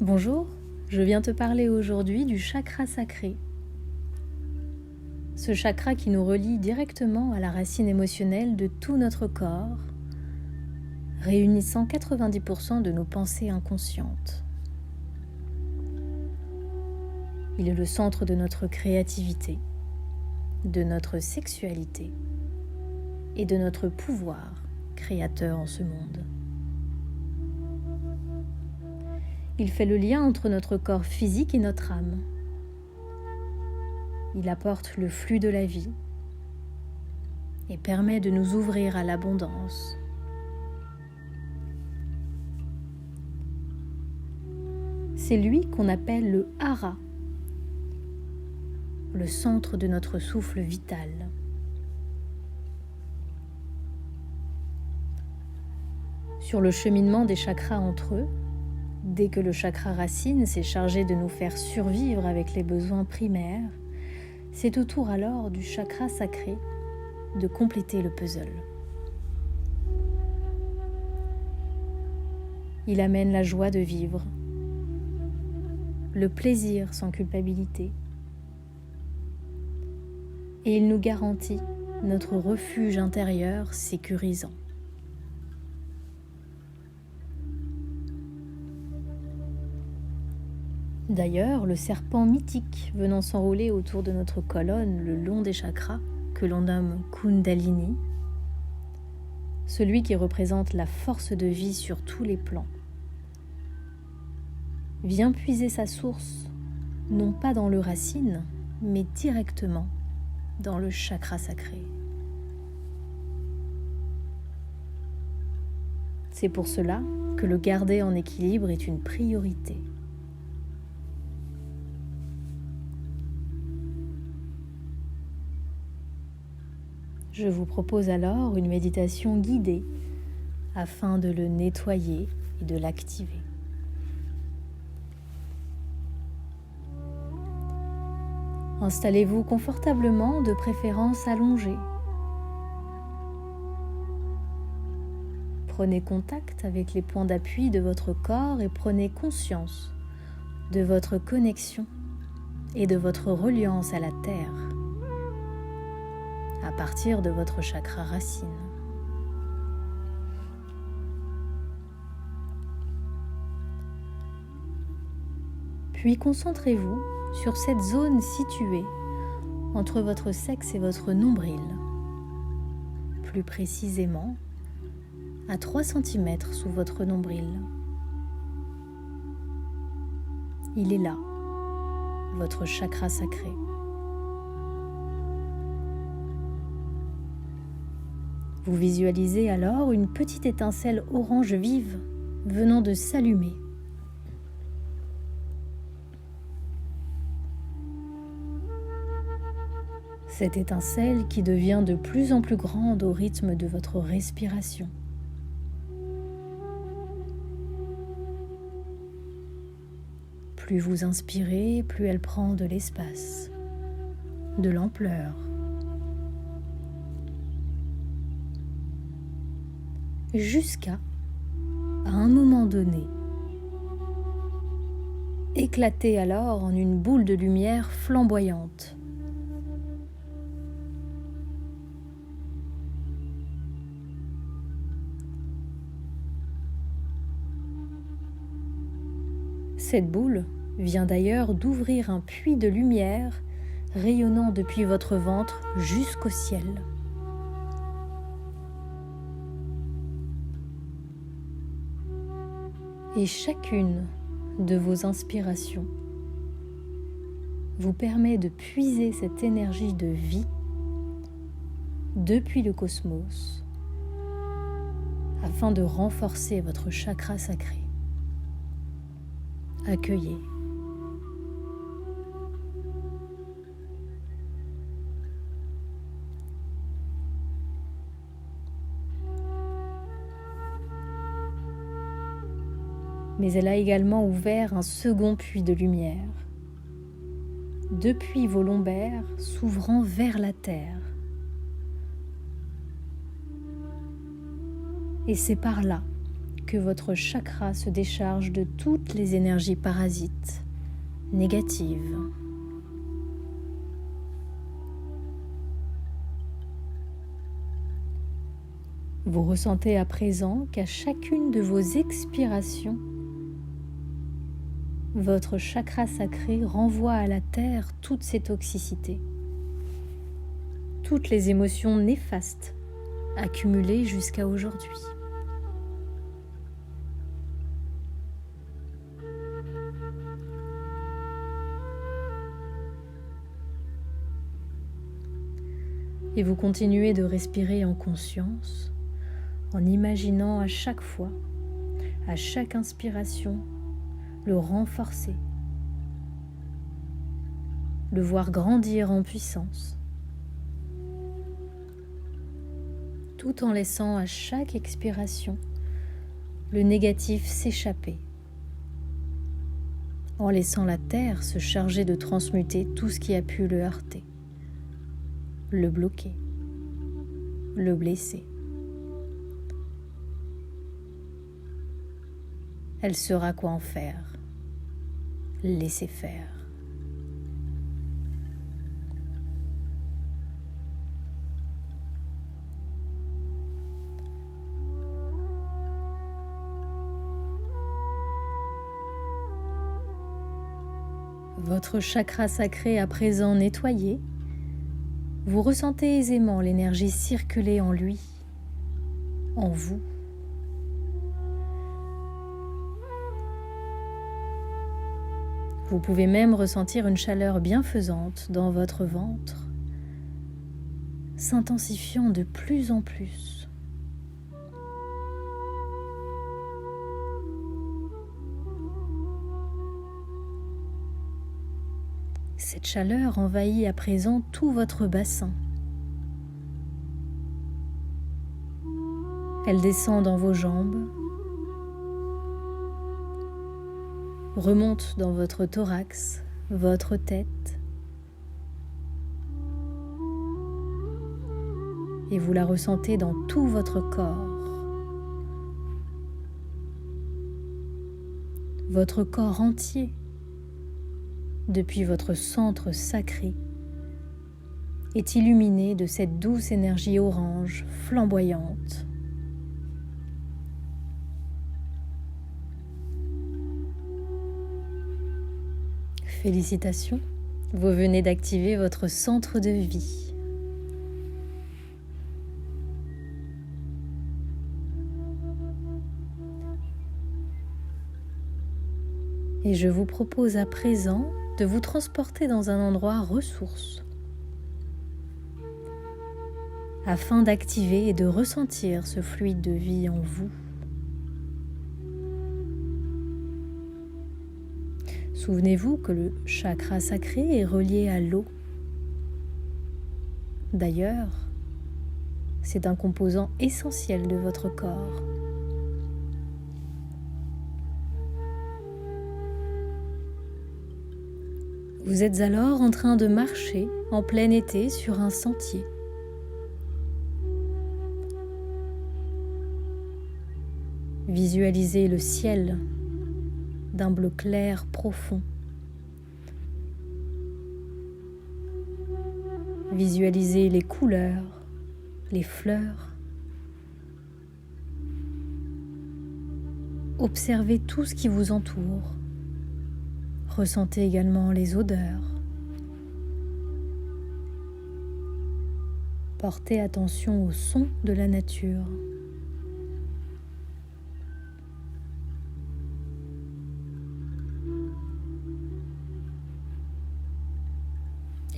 Bonjour, je viens te parler aujourd'hui du chakra sacré. Ce chakra qui nous relie directement à la racine émotionnelle de tout notre corps, réunissant 90% de nos pensées inconscientes. Il est le centre de notre créativité, de notre sexualité et de notre pouvoir créateur en ce monde. Il fait le lien entre notre corps physique et notre âme. Il apporte le flux de la vie et permet de nous ouvrir à l'abondance. C'est lui qu'on appelle le hara, le centre de notre souffle vital. Sur le cheminement des chakras entre eux, dès que le chakra racine s'est chargé de nous faire survivre avec les besoins primaires, c'est au tour alors du chakra sacré de compléter le puzzle. Il amène la joie de vivre, le plaisir sans culpabilité, et il nous garantit notre refuge intérieur sécurisant. D'ailleurs, le serpent mythique venant s'enrouler autour de notre colonne le long des chakras, que l'on nomme Kundalini, celui qui représente la force de vie sur tous les plans, vient puiser sa source, non pas dans le racine, mais directement dans le chakra sacré. C'est pour cela que le garder en équilibre est une priorité. Je vous propose alors une méditation guidée afin de le nettoyer et de l'activer. Installez-vous confortablement, de préférence allongé. Prenez contact avec les points d'appui de votre corps et prenez conscience de votre connexion et de votre reliance à la terre à partir de votre chakra racine. Puis concentrez-vous sur cette zone située entre votre sexe et votre nombril, plus précisément à 3 cm sous votre nombril. Il est là, votre chakra sacré. Vous visualisez alors une petite étincelle orange vive venant de s'allumer. Cette étincelle qui devient de plus en plus grande au rythme de votre respiration. Plus vous inspirez, plus elle prend de l'espace, de l'ampleur. Jusqu'à un moment donné, éclater alors en une boule de lumière flamboyante. Cette boule vient d'ailleurs d'ouvrir un puits de lumière rayonnant depuis votre ventre jusqu'au ciel. Et chacune de vos inspirations vous permet de puiser cette énergie de vie depuis le cosmos afin de renforcer votre chakra sacré. Accueillez. Mais elle a également ouvert un second puits de lumière, depuis vos lombaires s'ouvrant vers la terre. Et c'est par là que votre chakra se décharge de toutes les énergies parasites, négatives. Vous ressentez à présent qu'à chacune de vos expirations, votre chakra sacré renvoie à la terre toutes ces toxicités, toutes les émotions néfastes accumulées jusqu'à aujourd'hui. Et vous continuez de respirer en conscience, en imaginant à chaque fois, à chaque inspiration, le renforcer, le voir grandir en puissance, tout en laissant à chaque expiration le négatif s'échapper, en laissant la terre se charger de transmuter tout ce qui a pu le heurter, le bloquer, le blesser. Elle saura quoi en faire. Laissez faire. Votre chakra sacré à présent nettoyé, vous ressentez aisément l'énergie circuler en lui, en vous. Vous pouvez même ressentir une chaleur bienfaisante dans votre ventre, s'intensifiant de plus en plus. Cette chaleur envahit à présent tout votre bassin. Elle descend dans vos jambes, remonte dans votre thorax, votre tête, et vous la ressentez dans tout votre corps. Votre corps entier, depuis votre centre sacré, est illuminé de cette douce énergie orange flamboyante. Félicitations, vous venez d'activer votre centre de vie. Et je vous propose à présent de vous transporter dans un endroit ressource afin d'activer et de ressentir ce fluide de vie en vous. Souvenez-vous que le chakra sacré est relié à l'eau. D'ailleurs, c'est un composant essentiel de votre corps. Vous êtes alors en train de marcher en plein été sur un sentier. Visualisez le ciel d'un bleu clair profond. Visualisez les couleurs, les fleurs. Observez tout ce qui vous entoure. Ressentez également les odeurs. Portez attention aux sons de la nature.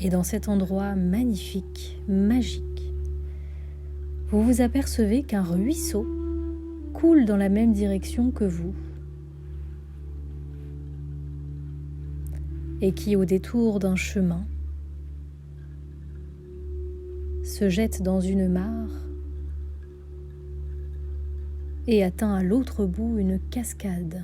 Et dans cet endroit magnifique, magique, vous vous apercevez qu'un ruisseau coule dans la même direction que vous et qui, au détour d'un chemin, se jette dans une mare et atteint à l'autre bout une cascade.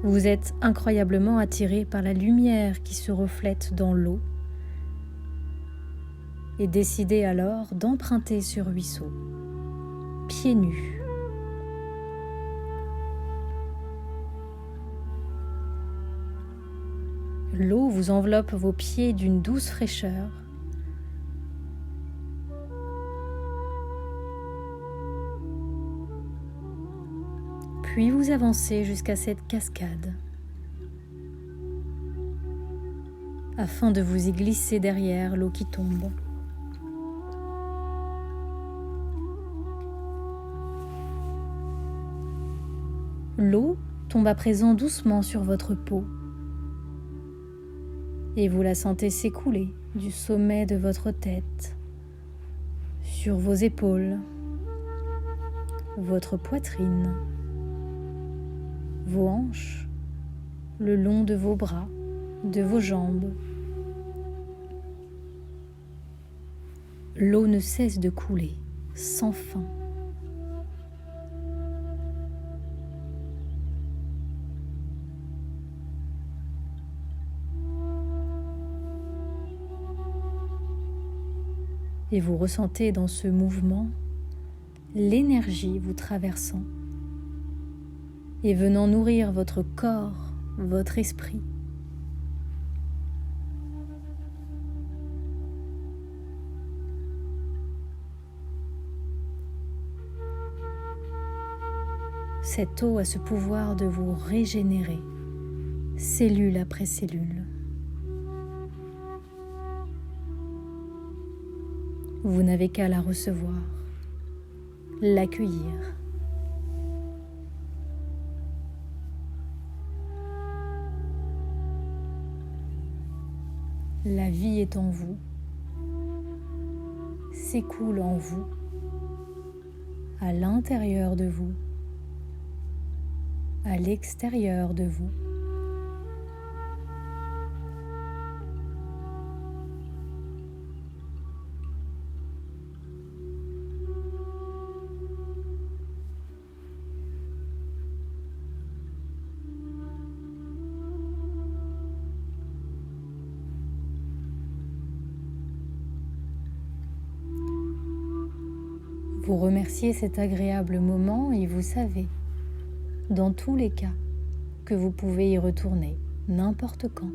Vous êtes incroyablement attiré par la lumière qui se reflète dans l'eau et décidez alors d'emprunter ce ruisseau, pieds nus. L'eau vous enveloppe vos pieds d'une douce fraîcheur. Puis vous avancez jusqu'à cette cascade afin de vous y glisser derrière l'eau qui tombe. L'eau tombe à présent doucement sur votre peau et vous la sentez s'écouler du sommet de votre tête, sur vos épaules, votre poitrine, vos hanches, le long de vos bras, de vos jambes. L'eau ne cesse de couler, sans fin. Et vous ressentez dans ce mouvement l'énergie vous traversant et venant nourrir votre corps, votre esprit. Cette eau a ce pouvoir de vous régénérer, cellule après cellule. Vous n'avez qu'à la recevoir, l'accueillir. La vie est en vous, s'écoule en vous, à l'intérieur de vous, à l'extérieur de vous. Vous remerciez cet agréable moment et vous savez, dans tous les cas, que vous pouvez y retourner n'importe quand.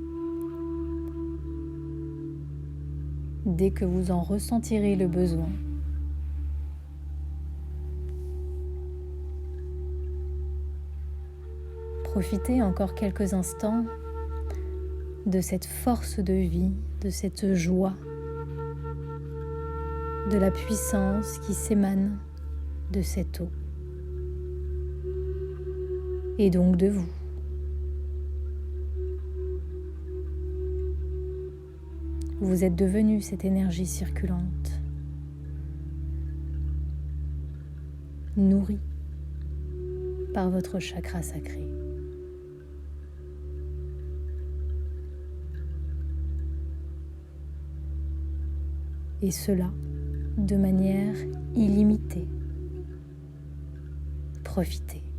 Dès que vous en ressentirez le besoin. Profitez encore quelques instants de cette force de vie, de cette joie, de la puissance qui s'émane de cette eau et donc de vous. Vous êtes devenu cette énergie circulante, nourrie par votre chakra sacré. Et cela de manière illimitée. Profitez.